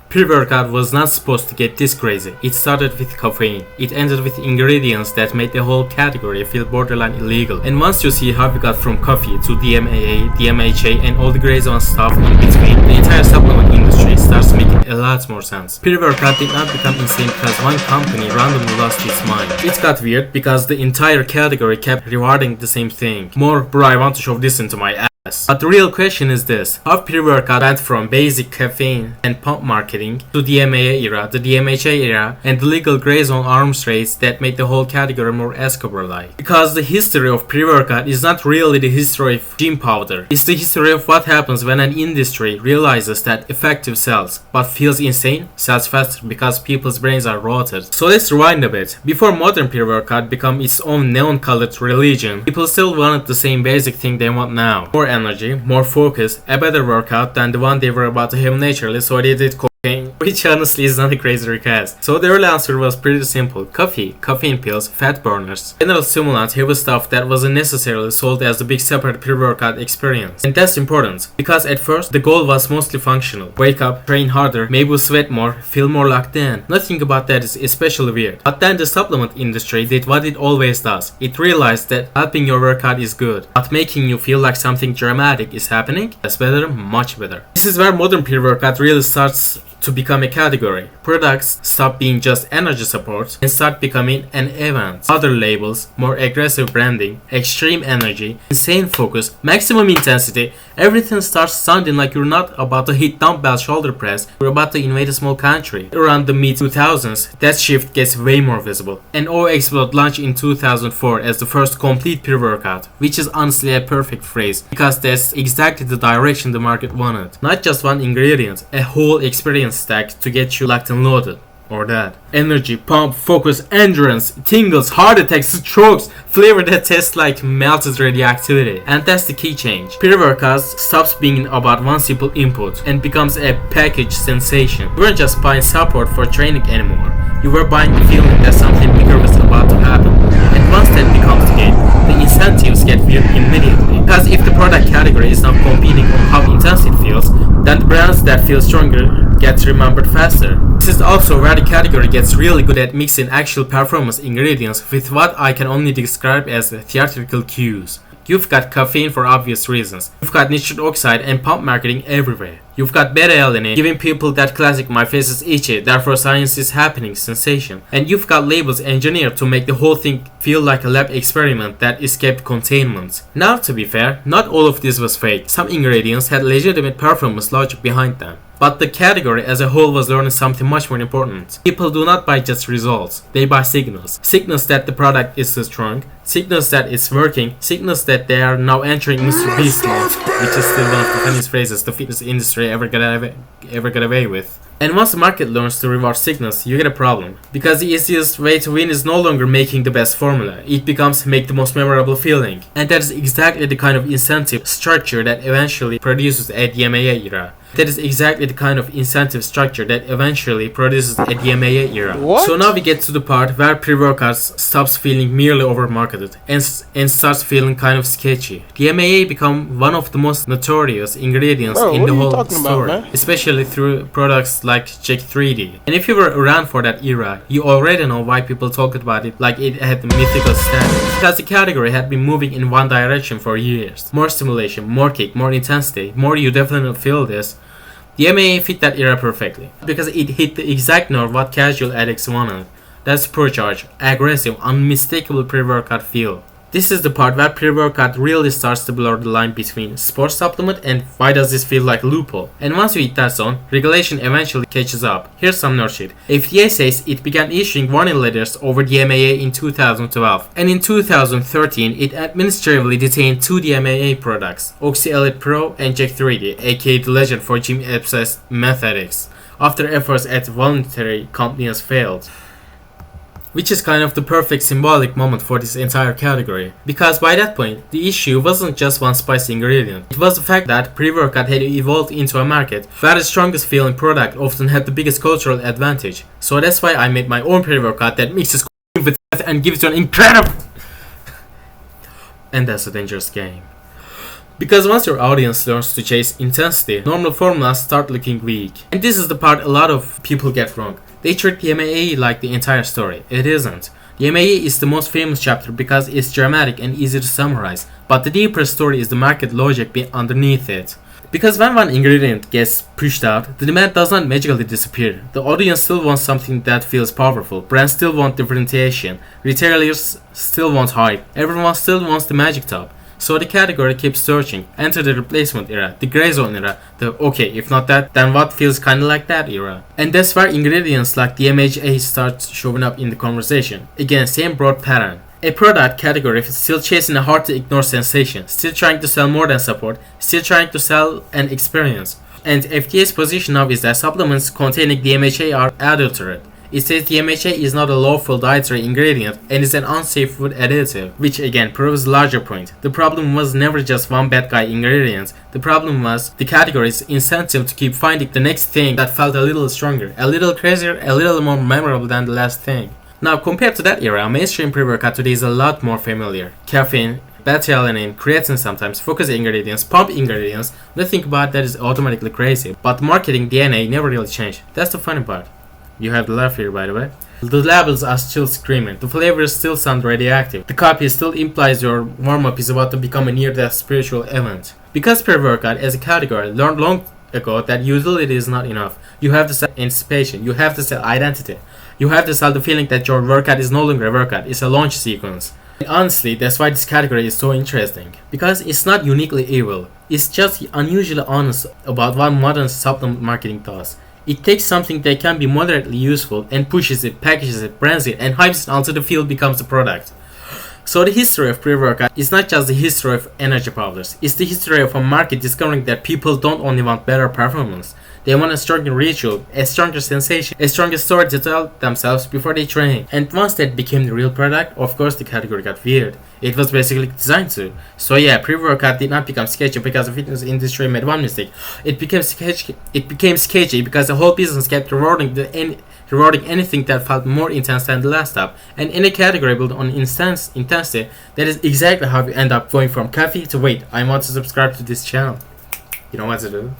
Pre-workout was not supposed to get this crazy. It started with caffeine. It ended with ingredients that made the whole category feel borderline illegal. And once you see how we got from coffee to DMAA, DMHA and all the gray zone stuff in between, the entire supplement industry starts making a lot more sense. Pre-workout did not become insane because one company randomly lost its mind. It got weird because the entire category kept rewarding the same thing. More, bro, I want to shove this into my ass. But the real question is this: how pre-workout went from basic caffeine and pump marketing to the DMAA era, the DMHA era, and the legal gray zone arms race that made the whole category more Escobar-like. Because the history of pre-workout is not really the history of gym powder. It's the history of what happens when an industry realizes that effective sells, but feels insane sells faster because people's brains are rotted. So let's rewind a bit. Before modern pre-workout became its own neon-colored religion, people still wanted the same basic thing they want now: more energy, more focus, a better workout than the one they were about to have naturally, so they did cocaine, which honestly is not a crazy request. So the early answer was pretty simple: coffee, caffeine pills, fat burners, general stimulant, heavy stuff that wasn't necessarily sold as the big separate pre-workout experience. And that's important, because at first the goal was mostly functional: wake up, train harder, maybe sweat more, feel more locked in. Nothing about that is especially weird. But then the supplement industry did what it always does. It realized that helping your workout is good, but making you feel like something dramatic is happening, that's better, much better. This is where modern pre-workout really starts to become a category. Products stop being just energy support and start becoming an event. Other labels, more aggressive branding, extreme energy, insane focus, maximum intensity, everything starts sounding like you're not about to hit dumbbell shoulder press, you're about to invade a small country. Around the mid-2000s, that shift gets way more visible. And O-Explode launched in 2004 as the first complete pre-workout, which is honestly a perfect phrase, because that's exactly the direction the market wanted. Not just one ingredient, a whole experience stack to get you locked and loaded. Or that. Energy, pump, focus, endurance, tingles, heart attacks, strokes, flavor that tastes like melted radioactivity. And that's the key change. Pre-workout stops being about one simple input and becomes a packaged sensation. You weren't just buying support for training anymore. You were buying the feeling that something bigger was about to happen. And once that becomes the game, the incentives get weird immediately. Because if the product category is now competing on how intense it feels, then the brands that feel stronger get remembered faster. This is also where the category gets really good at mixing actual performance ingredients with what I can only describe as theatrical cues. You've got caffeine for obvious reasons. You've got nitric oxide and pump marketing everywhere. You've got beta-alanine giving people that classic "my face is itchy, therefore science is happening" sensation. And you've got labels engineered to make the whole thing feel like a lab experiment that escaped containment. Now, to be fair, not all of this was fake. Some ingredients had legitimate performance logic behind them. But the category as a whole was learning something much more important. People do not buy just results, they buy signals. Signals that the product is strong, signals that it's working, signals that they are now entering Mr. Beast mode, which is still one of the funniest phrases the fitness industry ever got away with. And once the market learns to reward signals, you get a problem. Because the easiest way to win is no longer making the best formula, it becomes make the most memorable feeling. And that is exactly the kind of incentive structure that eventually produces a DMAA era. That is exactly the kind of incentive structure that eventually produces a DMAA era. What? So now we get to the part where pre-workouts stops feeling merely overmarketed and starts feeling kind of sketchy. DMAA become one of the most notorious ingredients in the whole story, especially through products like Check 3D. And if you were around for that era, you already know why people talked about it like it had mythical status. Because the category had been moving in one direction for years. More stimulation, more kick, more intensity, more you definitely feel this. The MAA fit that era perfectly, because it hit the exact nerve what casual addicts wanted. That's supercharged, aggressive, unmistakable pre-workout feel. This is the part where pre-workout really starts to blur the line between sports supplement and why does this feel like a loophole. And once you hit that zone, regulation eventually catches up. Here's some nerd shit. FDA says it began issuing warning letters over DMAA in 2012. And in 2013, it administratively detained two DMAA products, Oxy Elite Pro and Jack 3D, aka the legend for gym-obsessed meth addicts, after efforts at voluntary compliance failed. Which is kind of the perfect symbolic moment for this entire category. Because by that point, the issue wasn't just one spicy ingredient. It was the fact that pre-workout had evolved into a market where the strongest feeling product often had the biggest cultural advantage. So that's why I made my own pre-workout that mixes with and gives you an incredible... And that's a dangerous game. Because once your audience learns to chase intensity, normal formulas start looking weak. And this is the part a lot of people get wrong. They treat the MAA like the entire story. It isn't. The MAA is the most famous chapter because it's dramatic and easy to summarize, but the deeper story is the market logic underneath it. Because when one ingredient gets pushed out, the demand does not magically disappear. The audience still wants something that feels powerful, brands still want differentiation, retailers still want hype, everyone still wants the magic top. So the category keeps searching. Enter the replacement era, the gray zone era, the okay, if not that, then what feels kinda like that era. And that's where ingredients like DMHA start showing up in the conversation. Again, same broad pattern. A product category still chasing a hard to ignore sensation, still trying to sell more than support, still trying to sell an experience. And FDA's position now is that supplements containing DMHA are adulterated. It says DMHA is not a lawful dietary ingredient and is an unsafe food additive, which again proves a larger point. The problem was never just one bad guy ingredient. The problem was the category's incentive to keep finding the next thing that felt a little stronger, a little crazier, a little more memorable than the last thing. Now compared to that era, mainstream pre-workout today is a lot more familiar. Caffeine, beta-alanine, creatine sometimes, focus ingredients, pump ingredients. Nothing about that is automatically crazy, but marketing DNA never really changed. That's the funny part. You have the laugh here, by the way. The labels are still screaming. The flavors still sound radioactive. The copy still implies your warm-up is about to become a near-death spiritual event. Because pre-workout as a category learned long ago that utility is not enough. You have to sell anticipation. You have to sell identity. You have to sell the feeling that your workout is no longer a workout. It's a launch sequence. And honestly, that's why this category is so interesting. Because it's not uniquely evil. It's just unusually honest about what modern supplement marketing does. It takes something that can be moderately useful and pushes it, packages it, brands it, and hypes it until the field becomes a product. So the history of pre-workout is not just the history of energy powders. It's the history of a market discovering that people don't only want better performance. They want a stronger ritual, a stronger sensation, a stronger story to tell themselves before they train. And once that became the real product, of course the category got weird. It was basically designed to. So yeah, pre-workout did not become sketchy because the fitness industry made one mistake. It became sketchy because the whole business kept rewarding anything that felt more intense than the last step. And in a category built on intensity, that is exactly how we end up going from coffee to wait, I want to subscribe to this channel. You know what to do.